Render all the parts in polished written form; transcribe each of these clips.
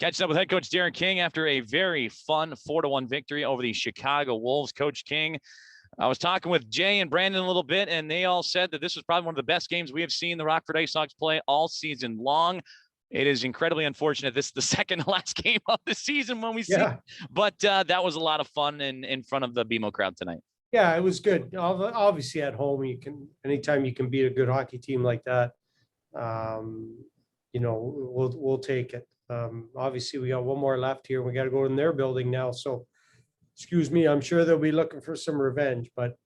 Catching up with head coach Darren King after a very fun 4-1 victory over the Chicago Wolves. Coach King, I was talking with Jay and Brandon a little bit, and they all said that this was probably one of the best games we have seen the Rockford IceHogs play all season long. It is incredibly unfortunate this is the second to last game of the season when we see, but that was a lot of fun in front of the BMO crowd tonight. Yeah, it was good. Obviously, at home, anytime you can beat a good hockey team like that, we'll take it. Obviously, we got one more left here. We got to go in their building now. So, excuse me, I'm sure they'll be looking for some revenge. But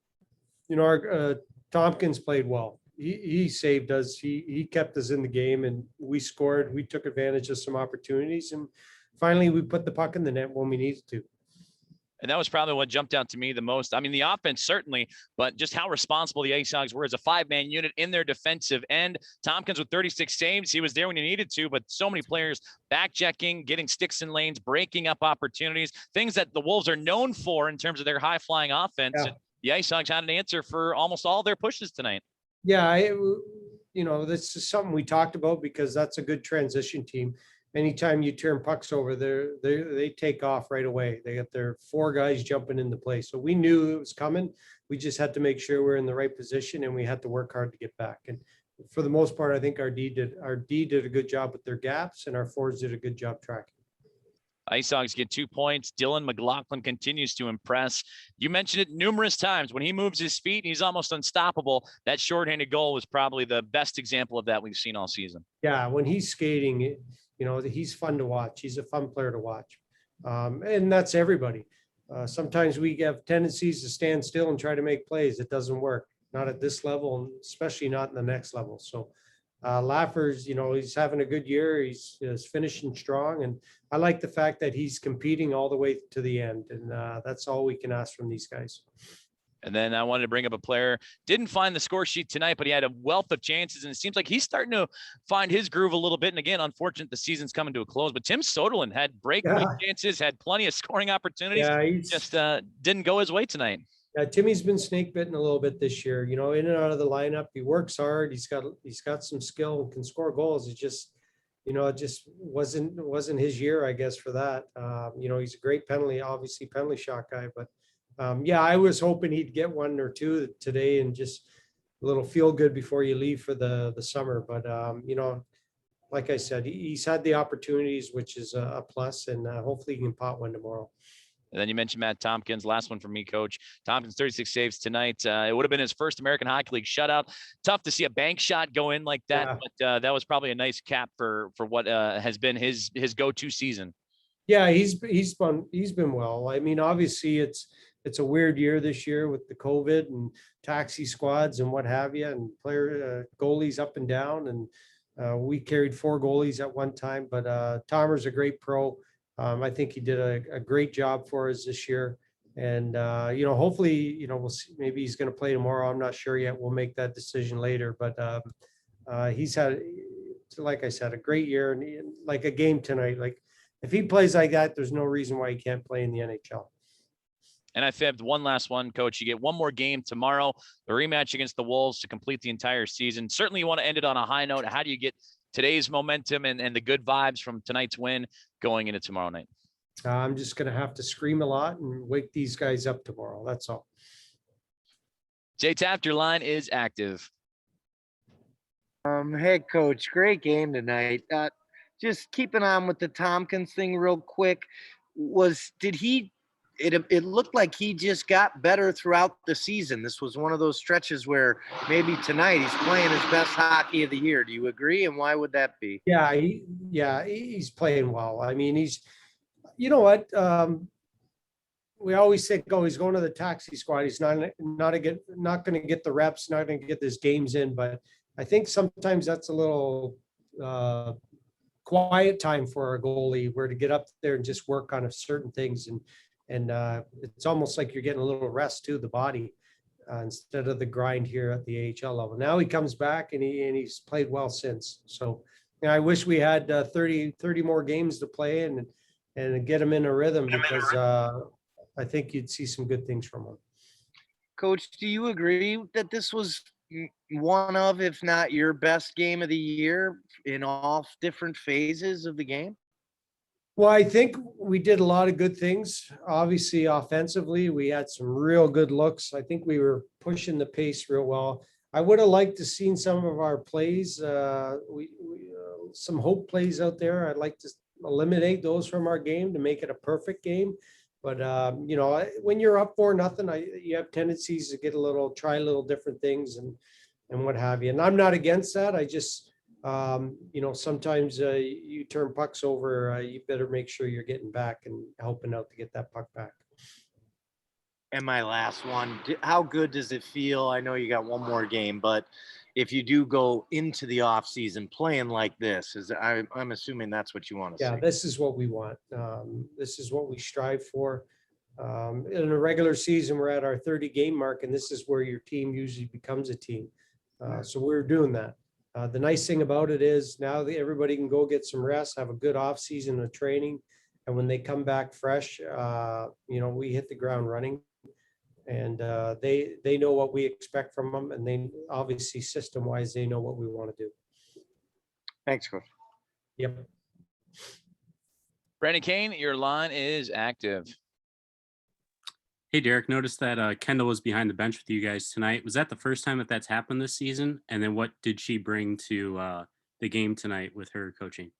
our Tompkins played well. He saved us. He kept us in the game, and we scored. We took advantage of some opportunities, and finally, we put the puck in the net when we needed to. And that was probably what jumped out to me the most. I mean, the offense certainly, but just how responsible the IceHogs were as a 5-man unit in their defensive end. Tompkins with 36 saves. He was there when he needed to, but so many players back-checking, getting sticks in lanes, breaking up opportunities, things that the Wolves are known for in terms of their high-flying offense. Yeah. And the IceHogs had an answer for almost all their pushes tonight. Yeah, this is something we talked about because that's a good transition team. Anytime you turn pucks over, they take off right away. They got their 4 guys jumping into play. So we knew it was coming. We just had to make sure we're in the right position, and we had to work hard to get back. And for the most part, I think our D did a good job with their gaps, and our forwards did a good job tracking. IceHogs get 2 points. Dylan McLaughlin continues to impress. You mentioned it numerous times. When he moves his feet, he's almost unstoppable. That shorthanded goal was probably the best example of that we've seen all season. Yeah, when he's skating, he's fun to watch. He's a fun player to watch. And that's everybody. Sometimes we have tendencies to stand still and try to make plays. It doesn't work, not at this level, and especially not in the next level. So Laffers, he's having a good year. He's finishing strong. And I like the fact that he's competing all the way to the end. And that's all we can ask from these guys. And then I wanted to bring up a player, didn't find the score sheet tonight, but he had a wealth of chances. And it seems like he's starting to find his groove a little bit. And again, unfortunate the season's coming to a close, but Tim Soderlund had breakaway chances, had plenty of scoring opportunities. Yeah, just didn't go his way tonight. Yeah, Timmy's been snake bitten a little bit this year, in and out of the lineup. He works hard. He's got some skill and can score goals. It just, it just wasn't his year, I guess, for that. He's a great penalty shot guy, but I was hoping he'd get 1 or 2 today and just a little feel good before you leave for the summer. But, like I said, he's had the opportunities, which is a plus, and hopefully he can pot one tomorrow. And then you mentioned Matt Tompkins. Last one from me, Coach. Tompkins, 36 saves tonight. It would have been his first American Hockey League shutout. Tough to see a bank shot go in like that, but that was probably a nice cap for what has been his go-to season. Yeah, he's been well. I mean, obviously it's a weird year this year with the COVID and taxi squads and what have you, and player goalies up and down. And we carried 4 goalies at one time, but Tomer's a great pro. I think he did a great job for us this year. And, hopefully, we'll see. Maybe he's going to play tomorrow. I'm not sure yet. We'll make that decision later. But he's had, like I said, a great year, and like a game tonight. Like if he plays like that, there's no reason why he can't play in the NHL. And I fibbed one last one, Coach. You get one more game tomorrow, the rematch against the Wolves to complete the entire season. Certainly you want to end it on a high note. How do you get today's momentum and the good vibes from tonight's win going into tomorrow night? I'm just going to have to scream a lot and wake these guys up tomorrow. That's all. Jay Taft, your line is active. Hey, Coach, great game tonight. Just keeping on with the Tompkins thing real quick. It looked like he just got better throughout the season. This was one of those stretches where maybe tonight he's playing his best hockey of the year. Do you agree? And why would that be? Yeah, he's playing well. I mean, you know what? We always think, he's going to the taxi squad. He's not going to get the reps, not going to get his games in. But I think sometimes that's a little quiet time for a goalie, where to get up there and just work on certain things. And it's almost like you're getting a little rest to the body instead of the grind here at the AHL level. Now he comes back and he's played well since. So I wish we had 30 more games to play and get him in a rhythm, because I think you'd see some good things from him. Coach, do you agree that this was one of, if not your best game of the year in all different phases of the game? Well, I think we did a lot of good things. Obviously, offensively, we had some real good looks. I think we were pushing the pace real well. I would have liked to seen some of our plays. Some hope plays out there. I'd like to eliminate those from our game to make it a perfect game. But when you're up 4-0, you have tendencies to get try a little different things and what have you. And I'm not against that. I just sometimes you turn pucks over, you better make sure you're getting back and helping out to get that puck back. And my last one, how good does it feel? I know you got one more game, but if you do go into the off season playing like this, I'm assuming that's what you want to Yeah, see. this is what we want. This is what we strive for. In a regular season, we're at our 30 game mark, and this is where your team usually becomes a team. So we're doing that. The nice thing about it is now that everybody can go get some rest, have a good off season of training. And when they come back fresh, we hit the ground running, and they know what we expect from them. And they obviously system wise, they know what we want to do. Thanks, Coach. Yep. Brandon Kane, your line is active. Hey, Derek, noticed that Kendall was behind the bench with you guys tonight. Was that the first time that's happened this season? And then what did she bring to the game tonight with her coaching?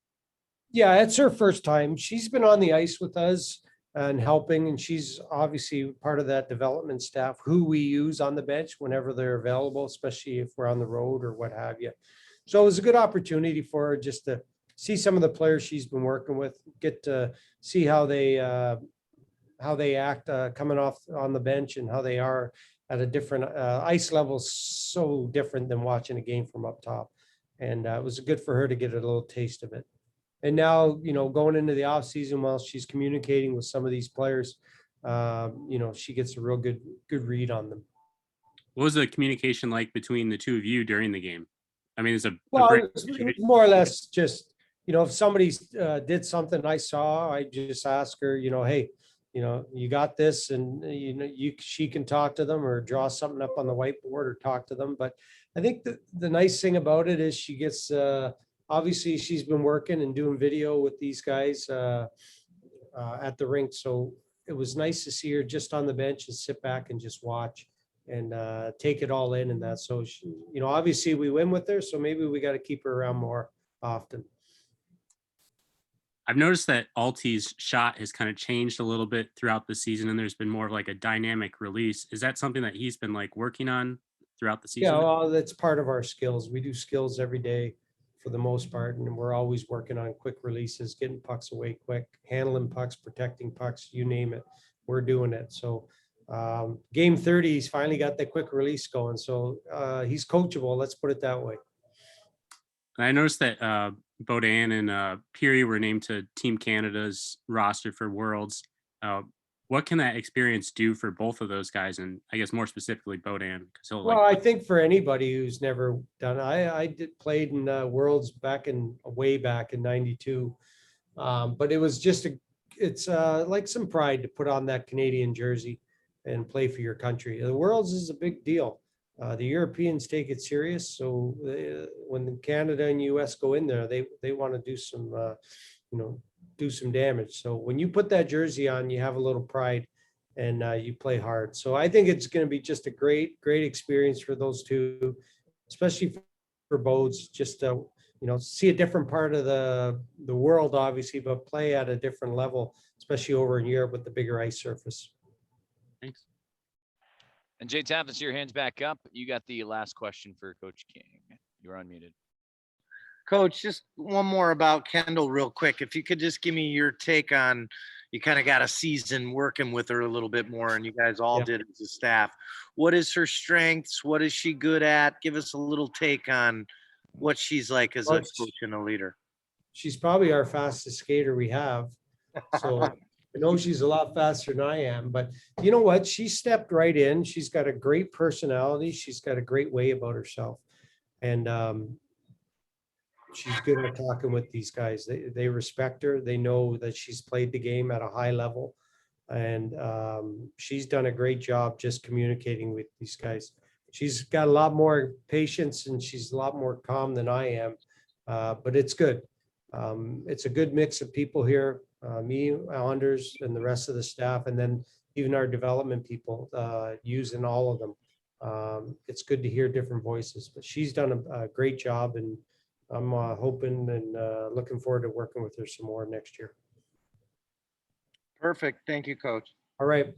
Yeah, it's her first time. She's been on the ice with us and helping, and she's obviously part of that development staff who we use on the bench whenever they're available, especially if we're on the road or what have you. So it was a good opportunity for her just to see some of the players she's been working with, get to see how they act coming off on the bench and how they are at a different ice level, so different than watching a game from up top. And it was good for her to get a little taste of it. And now, going into the off season, while she's communicating with some of these players, she gets a real good read on them. What was the communication like between the two of you during the game? I mean, it was more or less just, if somebody did something I saw, I just ask her, hey, you got this, and she can talk to them or draw something up on the whiteboard or talk to them. But I think the nice thing about it is she gets obviously she's been working and doing video with these guys at the rink, so it was nice to see her just on the bench and sit back and just watch and take it all in. And that, so she, obviously we win with her, so maybe we got to keep her around more often. I've noticed that Alti's shot has kind of changed a little bit throughout the season, and there's been more of like a dynamic release. Is that something that he's been like working on throughout the season? Yeah, well, that's part of our skills. We do skills every day for the most part, and we're always working on quick releases, getting pucks away quick, handling pucks, protecting pucks, you name it, we're doing it. So game 30, he's finally got that quick release going. So he's coachable, let's put it that way. I noticed that Beaudin and Peary were named to Team Canada's roster for Worlds. What can that experience do for both of those guys? And I guess more specifically Beaudin. Well, I think for anybody who's never done, I played in Worlds way back in '92. But it was just it's like some pride to put on that Canadian jersey and play for your country. The Worlds is a big deal. The Europeans take it serious. So when Canada and US go in there, they want to do some, do some damage. So when you put that jersey on, you have a little pride and you play hard. So I think it's going to be just a great experience for those two, especially for Bodes, just to, see a different part of the world, obviously, but play at a different level, especially over in Europe with the bigger ice surface. Thanks. And Jay Taffas, your hands back up. You got the last question for Coach King. You're unmuted. Coach, just one more about Kendall real quick. If you could just give me your take on, you kind of got a season working with her a little bit more, and you guys all did as a staff. What is her strengths? What is she good at? Give us a little take on what she's like as a coach and a leader. She's probably our fastest skater we have. So I know she's a lot faster than I am, but you know what? She stepped right in. She's got a great personality. She's got a great way about herself. And she's good at talking with these guys. They respect her. They know that she's played the game at a high level. And she's done a great job just communicating with these guys. She's got a lot more patience and she's a lot more calm than I am. But it's good. It's a good mix of people here, me, Anders, and the rest of the staff, and then even our development people using all of them. It's good to hear different voices, but she's done a great job, and I'm hoping and looking forward to working with her some more next year. Perfect. Thank you, Coach. All right.